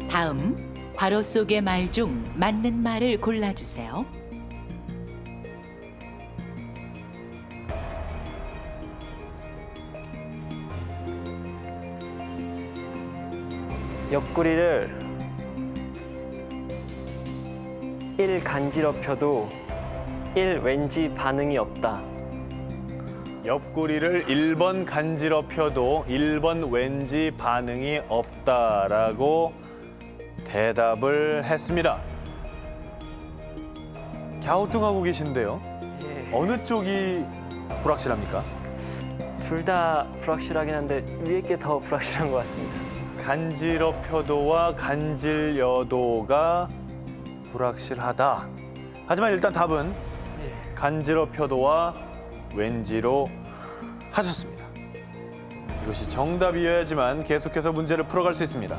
다음 괄호 속의 말 중 맞는 말을 골라주세요. 옆구리를 1 간지럽혀도 1 왠지 반응이 없다. 옆구리를 1번 간지럽혀도 1번 왠지 반응이 없다라고 대답을 했습니다. 갸우뚱하고 계신데요. 예, 어느 쪽이 불확실합니까? 둘 다 불확실하긴 한데 위에 게 더 불확실한 것 같습니다. 간지럽혀도와 간질여도가 불확실하다. 하지만 일단 답은 간지럽혀도와 왠지로 하셨습니다. 이것이 정답이어야지만 계속해서 문제를 풀어갈 수 있습니다.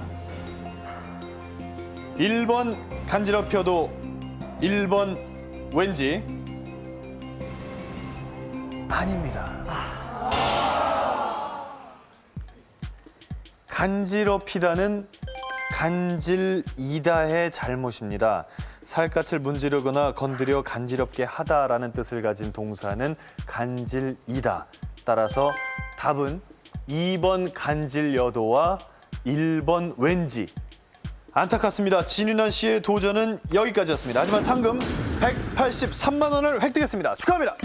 1번 간지럽혀도 1번 왠지 아닙니다. 간지럽히다는 간질이다의 잘못입니다. 살갗을 문지르거나 건드려 간지럽게 하다라는 뜻을 가진 동사는 간질이다. 따라서 답은 2번 간질여도와 1번 왠지. 안타깝습니다. 진윤아 씨의 도전은 여기까지였습니다. 하지만 상금 183만 원을 획득했습니다. 축하합니다.